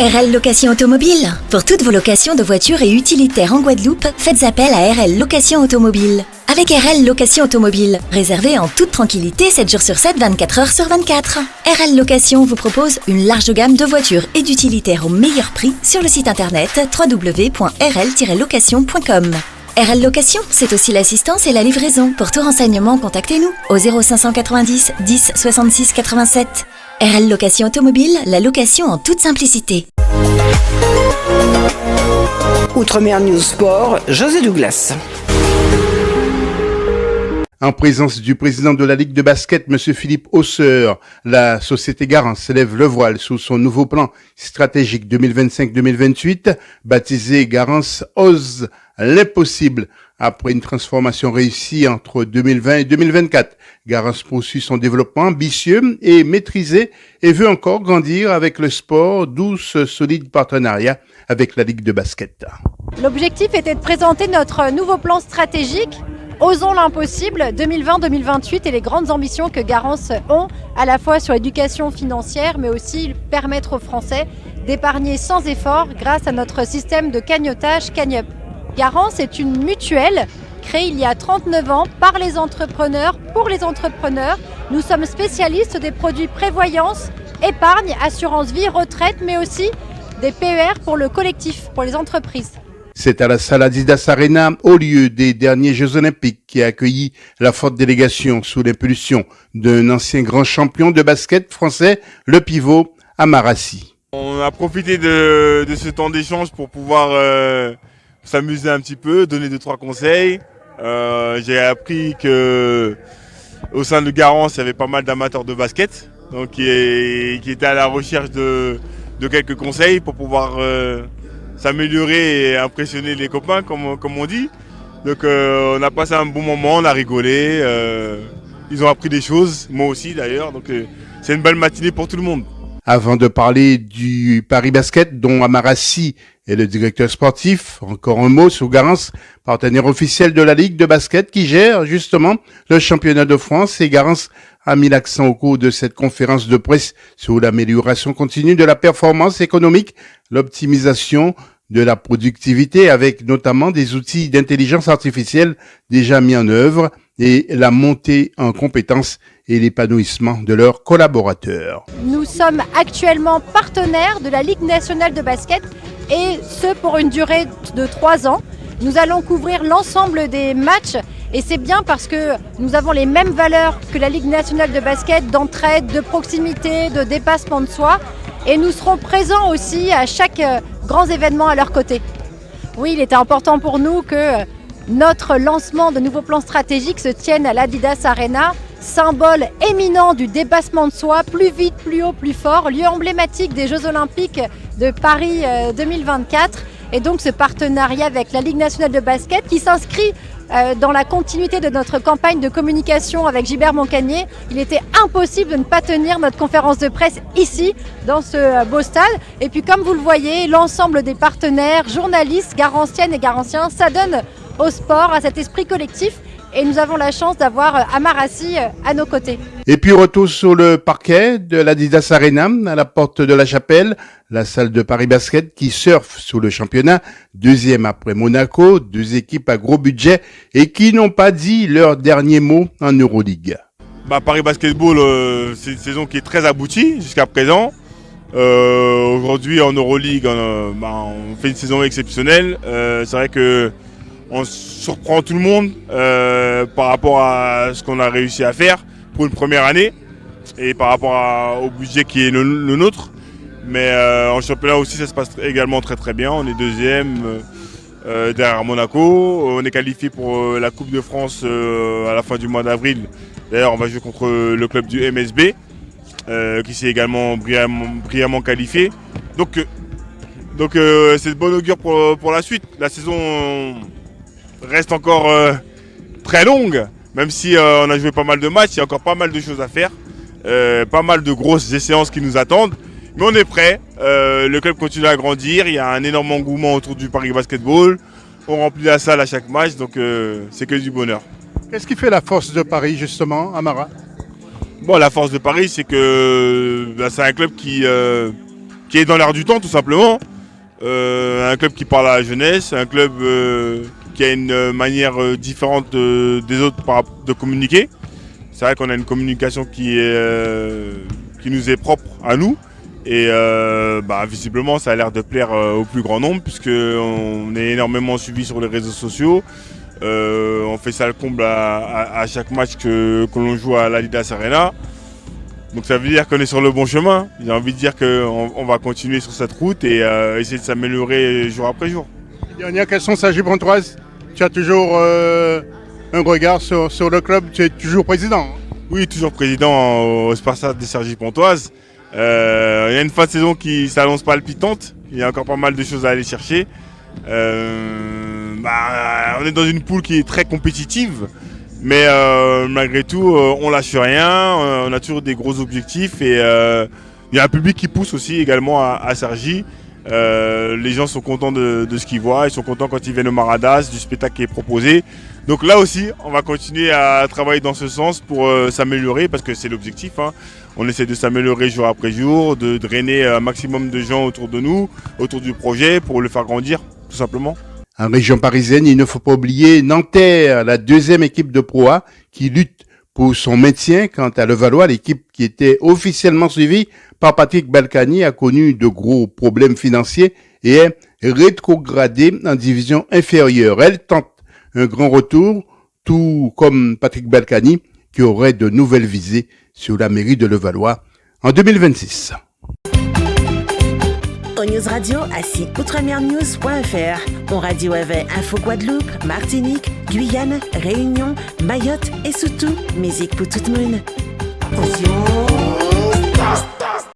RL Location Automobile. Pour toutes vos locations de voitures et utilitaires en Guadeloupe, faites appel à RL Location Automobile. Avec RL Location Automobile, réservez en toute tranquillité 7 jours sur 7, 24 heures sur 24. RL Location vous propose une large gamme de voitures et d'utilitaires au meilleur prix sur le site internet www.rl-location.com. RL Location, c'est aussi l'assistance et la livraison. Pour tout renseignement, contactez-nous au 0590 10 66 87. RL Location Automobile, la location en toute simplicité. Outre-mer News Sport, José Douglas. En présence du président de la Ligue de basket, M. Philippe Hausseur, la société Garance lève le voile sous son nouveau plan stratégique 2025-2028, baptisé Garance Ose l'impossible. Après une transformation réussie entre 2020 et 2024, Garance poursuit son développement ambitieux et maîtrisé et veut encore grandir avec le sport, d'où ce solide partenariat avec la Ligue de basket. L'objectif était de présenter notre nouveau plan stratégique Osons l'impossible 2020-2028 et les grandes ambitions que Garance ont à la fois sur l'éducation financière mais aussi permettre aux Français d'épargner sans effort grâce à notre système de cagnotage Cagnup. Garance est une mutuelle créée il y a 39 ans par les entrepreneurs, pour les entrepreneurs. Nous sommes spécialistes des produits prévoyance, épargne, assurance vie, retraite, mais aussi des PER pour le collectif, pour les entreprises. C'est à la salle Adidas Arena, au lieu des derniers Jeux Olympiques, qui a accueilli la forte délégation sous l'impulsion d'un ancien grand champion de basket français, le pivot Amarassi. On a profité de ce temps d'échange pour pouvoir s'amuser un petit peu, donner 2-3 conseils. J'ai appris que au sein de Garance, il y avait pas mal d'amateurs de basket, donc qui étaient à la recherche de quelques conseils pour pouvoir s'améliorer et impressionner les copains, comme on dit. Donc on a passé un bon moment, on a rigolé, ils ont appris des choses, moi aussi d'ailleurs, donc c'est une belle matinée pour tout le monde. Avant de parler du Paris Basket, dont Amarassi est le directeur sportif, encore un mot sur Garance, partenaire officiel de la Ligue de basket qui gère justement le championnat de France, et Garance a mis l'accent au cours de cette conférence de presse sur l'amélioration continue de la performance économique, l'optimisation de la productivité avec notamment des outils d'intelligence artificielle déjà mis en œuvre et la montée en compétences et l'épanouissement de leurs collaborateurs. Nous sommes actuellement partenaires de la Ligue nationale de basket et ce pour une durée de 3 ans. Nous allons couvrir l'ensemble des matchs et c'est bien parce que nous avons les mêmes valeurs que la Ligue nationale de basket d'entraide, de proximité, de dépassement de soi et nous serons présents aussi à chaque grand événement à leur côté. Oui, il était important pour nous que notre lancement de nouveaux plans stratégiques se tienne à l'Adidas Arena, symbole éminent du dépassement de soi, plus vite, plus haut, plus fort, lieu emblématique des Jeux Olympiques de Paris 2024. Et donc ce partenariat avec la Ligue nationale de basket qui s'inscrit dans la continuité de notre campagne de communication avec Gilbert Moncanier. Il était impossible de ne pas tenir notre conférence de presse ici, dans ce beau stade. Et puis comme vous le voyez, l'ensemble des partenaires, journalistes, garantiennes et garantiens, ça donne au sport, à cet esprit collectif. Et nous avons la chance d'avoir Amarassi à nos côtés. Et puis retour sur le parquet de l'Adidas Arena, à la porte de la Chapelle, la salle de Paris Basket qui surfe sur le championnat, deuxième après Monaco, 2 équipes à gros budget et qui n'ont pas dit leur dernier mot en Euroleague. Paris Basketball, c'est une saison qui est très aboutie jusqu'à présent. Aujourd'hui en Euroleague, on fait une saison exceptionnelle. C'est vrai que on surprend tout le monde par rapport à ce qu'on a réussi à faire pour une première année et par rapport au budget qui est le nôtre. Mais en championnat aussi, ça se passe également très très bien. On est deuxième derrière Monaco. On est qualifié pour la Coupe de France à la fin du mois d'avril. D'ailleurs, on va jouer contre le club du MSB qui s'est également brillamment qualifié. Donc c'est de bon augure pour la suite. La saison reste encore très longue, même si on a joué pas mal de matchs, il y a encore pas mal de choses à faire, pas mal de grosses échéances qui nous attendent, mais on est prêt, le club continue à grandir, il y a un énorme engouement autour du Paris Basketball, on remplit la salle à chaque match, donc c'est que du bonheur. Qu'est-ce qui fait la force de Paris justement, Amara ? Bon, la force de Paris, c'est que c'est un club qui qui est dans l'air du temps tout simplement. Un club qui parle à la jeunesse, un club qui a une manière différente des autres de communiquer. C'est vrai qu'on a une communication qui nous est propre à nous. Et visiblement ça a l'air de plaire au plus grand nombre puisqu'on est énormément suivi sur les réseaux sociaux. On fait ça le comble à chaque match que l'on joue à l'Adidas Arena. Donc ça veut dire qu'on est sur le bon chemin. J'ai envie de dire qu'on va continuer sur cette route et essayer de s'améliorer jour après jour. Dernière question, Cergy-Pontoise. Tu as toujours un regard sur le club, tu es toujours président. Oui, toujours président au Spartak de Cergy-Pontoise. Il y a une fin de saison qui s'annonce palpitante. Il y a encore pas mal de choses à aller chercher. On est dans une poule qui est très compétitive. Mais malgré tout, on lâche rien. On a toujours des gros objectifs. Et il y a un public qui pousse aussi également à Cergy. Les gens sont contents de ce qu'ils voient. Ils sont contents quand ils viennent au Maradas, du spectacle qui est proposé. Donc là aussi, on va continuer à travailler dans ce sens pour s'améliorer parce que c'est l'objectif. On essaie de s'améliorer jour après jour, de drainer un maximum de gens autour de nous, autour du projet pour le faire grandir, tout simplement. En région parisienne, il ne faut pas oublier Nanterre, la deuxième équipe de Pro A qui lutte pour son maintien. Quant à Levallois, l'équipe qui était officiellement suivie par Patrick Balkany a connu de gros problèmes financiers et est rétrogradée en division inférieure. Elle tente un grand retour, tout comme Patrick Balkany, qui aurait de nouvelles visées sur la mairie de Levallois en 2026. Au News Radio à site outremernews.fr. On radio avait Info Guadeloupe, Martinique, Guyane, Réunion, Mayotte et surtout musique pour tout le monde. Attention.